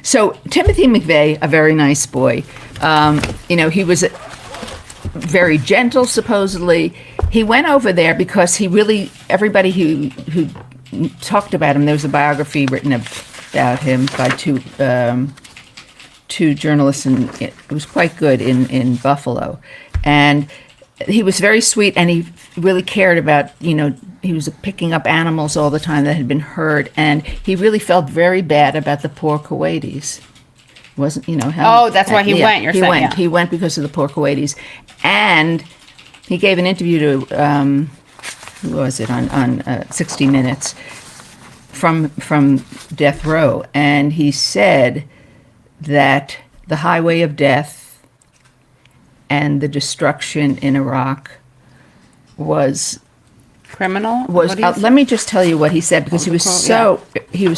So Timothy McVeigh, a very nice boy, he was very gentle, supposedly. He went over there because everybody who talked about him, there was a biography written about him by two journalists, and it was quite good in Buffalo. And he was very sweet, and he really cared about, he was picking up animals all the time that had been hurt, and he really felt very bad about the poor Kuwaitis. Wasn't, that's why he went, you're saying. He went because of the poor Kuwaitis. And he gave an interview to, who was it, on 60 Minutes from death row. And he said that the highway of death and the destruction in Iraq was criminal. Let me just tell you what he said, because he was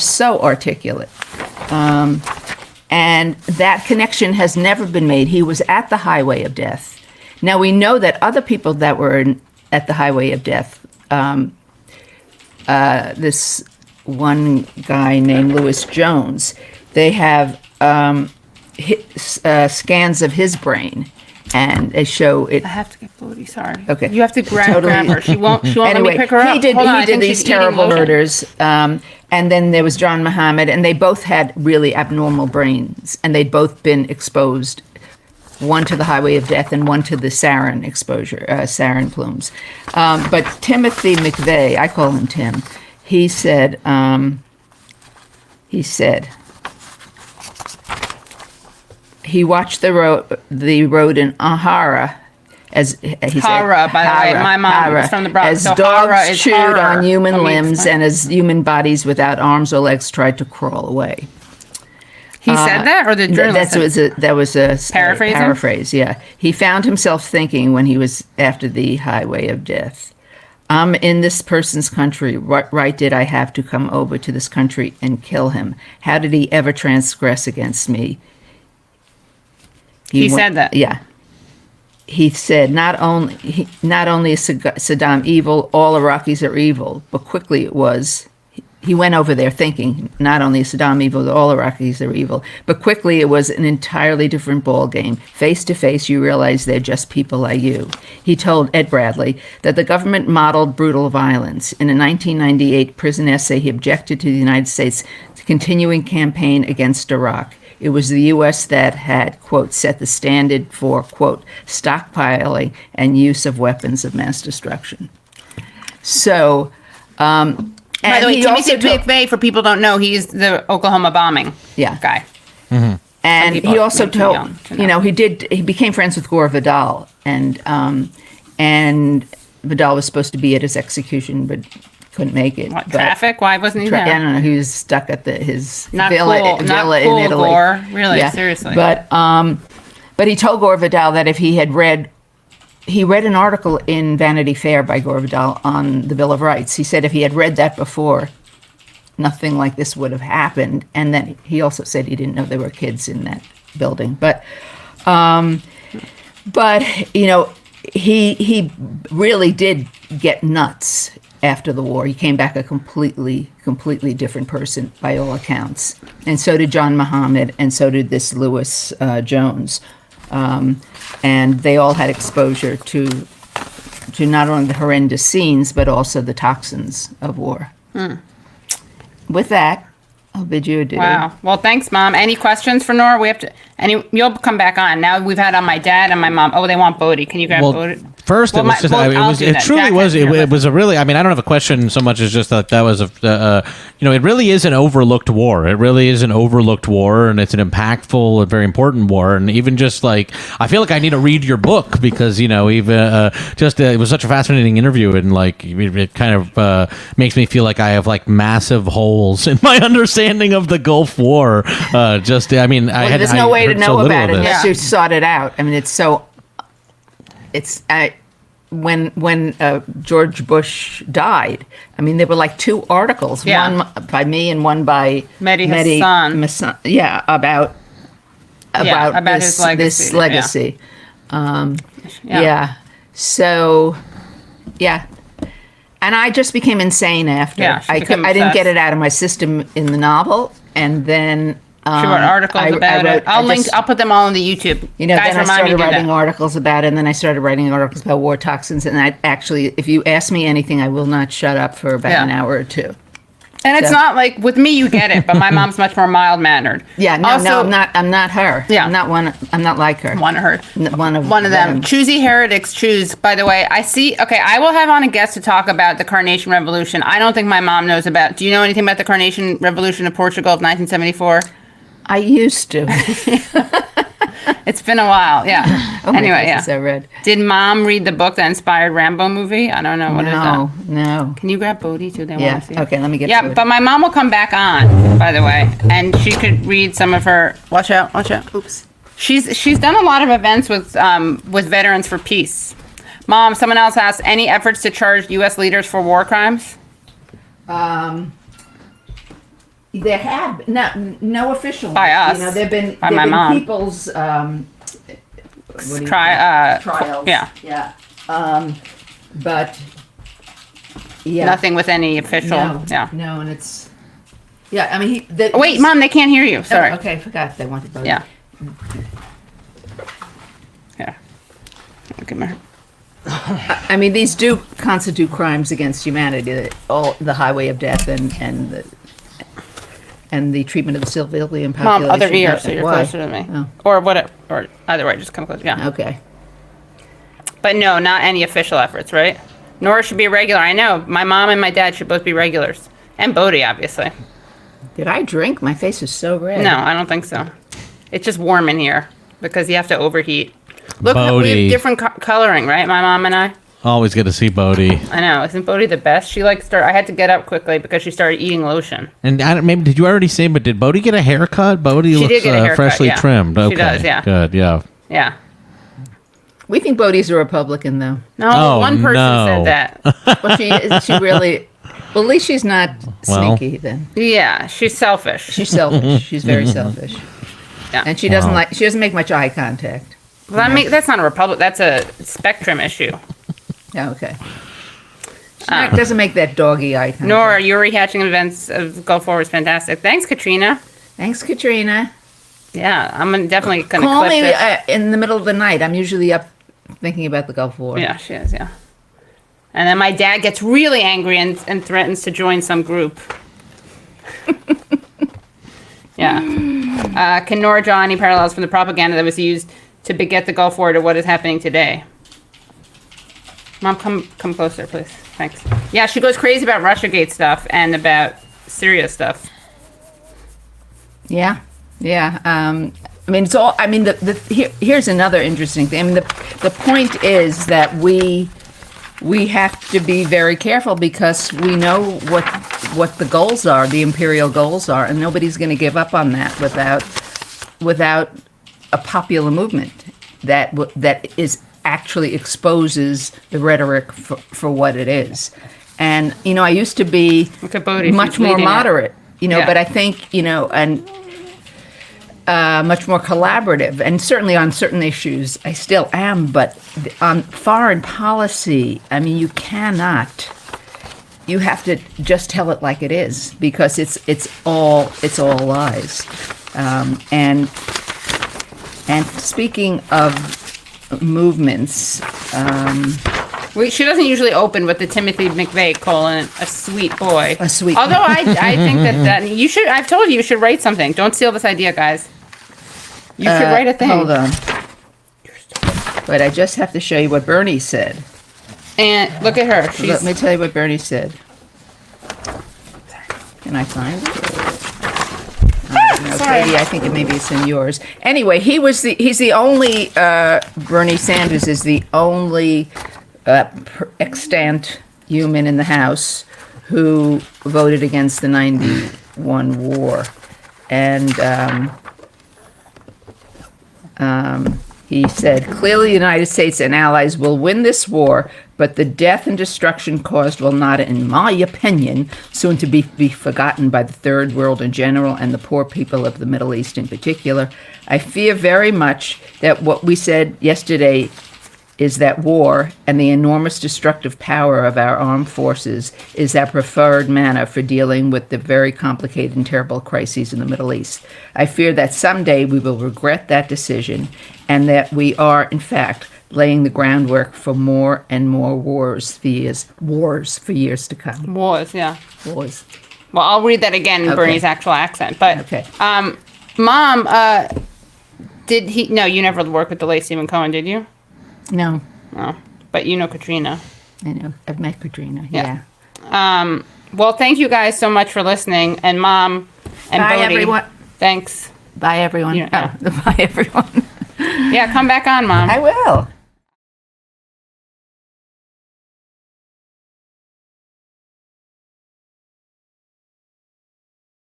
so articulate, and that connection has never been made. He was at the highway of death. Now we know that other people that were at the highway of death, this one guy named Lewis Jones, they have scans of his brain, and they show it. I have to get Bodhi. Sorry. Okay. You have to grab her. She won't anyway, let me pick her up. He did these terrible murders. And then there was John Muhammad, and they both had really abnormal brains, and they'd both been exposed, one to the highway of death and one to the sarin exposure, sarin plumes. But Timothy McVeigh, I call him Tim, he said he watched the road in Ahara, as he said. Hara, by the way, my mom was from the Bronx. As so dogs chewed on human limbs, and as human bodies without arms or legs tried to crawl away. He said that, or the journalist? That was a paraphrase. Yeah, he found himself thinking when he was after the highway of death. I'm in this person's country. What right did I have to come over to this country and kill him? How did he ever transgress against me? He said that. Yeah. He said, not only is Saddam evil, all Iraqis are evil. But quickly he went over there thinking, not only is Saddam evil, all Iraqis are evil. But quickly it was an entirely different ball game. Face to face, you realize they're just people like you. He told Ed Bradley that the government modeled brutal violence. In a 1998 prison essay, he objected to the United States' continuing campaign against Iraq. It was the U.S. that had, quote, set the standard for, quote, stockpiling and use of weapons of mass destruction. So, by the way, Timothy McVeigh, for people who don't know, he's the Oklahoma bombing guy. Mm-hmm. And he also told, he became friends with Gore Vidal, and Vidal was supposed to be at his execution, but couldn't make it. What, traffic? Why wasn't he there? I don't know. He was stuck at his villa in Italy. Gore. Really, seriously. But he told Gore Vidal that if he read an article in Vanity Fair by Gore Vidal on the Bill of Rights. He said if he had read that before, nothing like this would have happened. And then he also said he didn't know there were kids in that building. But he really did get nuts after the war. He came back a completely different person by all accounts. And so did John Muhammad, and so did this Lewis Jones. And they all had exposure to not only the horrendous scenes, but also the toxins of war. With that, I'll bid you adieu. Wow. Well, thanks, Mom. Any questions for Nora? You'll come back on. Now we've had on my dad and my mom. Oh, they want Bodhi. Can you grab Bodhi? First, it was just, it truly was, it was a really, I don't have a question so much as just that was, it really is an overlooked war. It really is an overlooked war, and it's an impactful, a very important war. And even just I feel like I need to read your book because, it was such a fascinating interview, and it kind of makes me feel like I have massive holes in my understanding of the Gulf War. There's no way to know about it unless you sought it out. When George Bush died, there were two articles, one by me and one by Mehdi Hassan. About his legacy. So, and I just became insane after. I didn't get it out of my system in the novel, and then She wrote articles about it. I'll put them all in the YouTube. Then I started writing articles about it, and then I started writing articles about war toxins. And I actually, if you ask me anything, I will not shut up for about an hour or two. And it's not like, with me, you get it, but my mom's much more mild-mannered. Yeah, no, I'm not her. Yeah. I'm not like her. One of her. One of them. Choosy heretics choose. By the way, I will have on a guest to talk about the Carnation Revolution. I don't think my mom knows about, do you know anything about the Carnation Revolution of Portugal of 1974? I used to. It's been a while, yeah. Anyway, goodness, I read. Did Mom read the book that inspired Rambo movie? I don't know. What is that? No. Can you grab Bodhi too? They Yeah. want to see. Okay, let me get to Yeah, it. but my mom will come back on, by the way, and she could read some of her. Watch out! Oops. She's done a lot of events with Veterans for Peace. Mom, someone else asked, any efforts to charge U.S. leaders for war crimes? There have no official By us. There've been My mom. people's trials. Yeah. But yeah, Nothing with any official. No, and it's I mean Wait, Mom, they can't hear you. Sorry. Oh, okay, I forgot they wanted both. Yeah. Yeah. Okay, I mean, these do constitute crimes against humanity. All the highway of death and the treatment of the civilian population. Mom, other ear, so you're Why? closer to me. Oh. Or whatever. Or either way, just come closer. Yeah. Okay. But no, not any official efforts, right? Nora should be a regular. I know. My mom and my dad should both be regulars. And Bodhi, obviously. Did I drink? My face is so red. No, I don't think so. It's just warm in here because you have to overheat. Look, we Bodhi. have different coloring, right? My mom and I. Always good to see Bodhi. I know. Isn't Bodhi the best? She I had to get up quickly because she started eating lotion. And maybe did you already say? But did Bodhi get a haircut? Bodhi looks did get a haircut, freshly yeah. trimmed. Okay, She does, yeah. Good, yeah. Yeah. We think Bodhi's a Republican, though. No, Oh, one person no. said that. Well, she really. Well, at least she's not Well. sneaky. Then Yeah, she's selfish. she's selfish. She's very selfish, Yeah. and she doesn't Wow. She doesn't make much eye contact. Well, that's not a republic. That's a spectrum issue. Yeah, okay. She doesn't make that doggy eye contact. Nora, your rehatching events of Go Forward is fantastic. Thanks, Katrina. Thanks, Katrina. Yeah, I'm definitely going to Call clip me this. in the middle of the night. I'm usually up thinking about the Gulf War. Yeah, she is, yeah. And then my dad gets really angry and threatens to join some group. Yeah. Can Nora draw any parallels from the propaganda that was used to beget the Gulf War to what is happening today? Mom, come closer, please. Thanks. Yeah, she goes crazy about Russiagate stuff and about Syria stuff. Yeah. I mean, it's all. I mean, here's another interesting thing. I mean, the point is that we have to be very careful because we know what the goals are, the imperial goals are, and nobody's going to give up on that without a popular movement that actually exposes the rhetoric for what it is. And I used to be much more moderate, but I think and much more collaborative, and certainly on certain issues I still am. But on foreign policy, I mean, you have to just tell it like it is because it's all lies. And speaking of movements, she doesn't usually open with the Timothy McVeigh calling a sweet boy. A sweet Although I think that you should. I've told you should write something. Don't steal this idea, guys. You should write a thing. Hold on. But I just have to show you what Bernie said. And look at her. Let me tell you what Bernie said. Can I find it? Sorry. Katie, I think maybe it's in yours. Anyway, he's the only, Bernie Sanders is the only extant human in the House who voted against the 91 war. And he said, clearly the United States and allies will win this war, but the death and destruction caused will not, in my opinion, soon to be forgotten by the Third World in general and the poor people of the Middle East in particular. I fear very much that what we said yesterday is that war and the enormous destructive power of our armed forces is our preferred manner for dealing with the very complicated and terrible crises in the Middle East. I fear that someday we will regret that decision and that we are, in fact, laying the groundwork for more and more wars for years to come. Wars, yeah. Wars. Well, I'll read that again in Okay. Bernie's actual accent. But, Okay. Mom, did he? No, you never worked with DeLay Stephen Cohen, did you? No, No, but you know Katrina. I know. I've met Katrina. Yeah. Yeah. Well, thank you guys so much for listening, and Mom and Bye, Bodie. everyone. Thanks. Bye, everyone. Yeah. Oh, bye, everyone. Yeah, come back on, Mom. I will.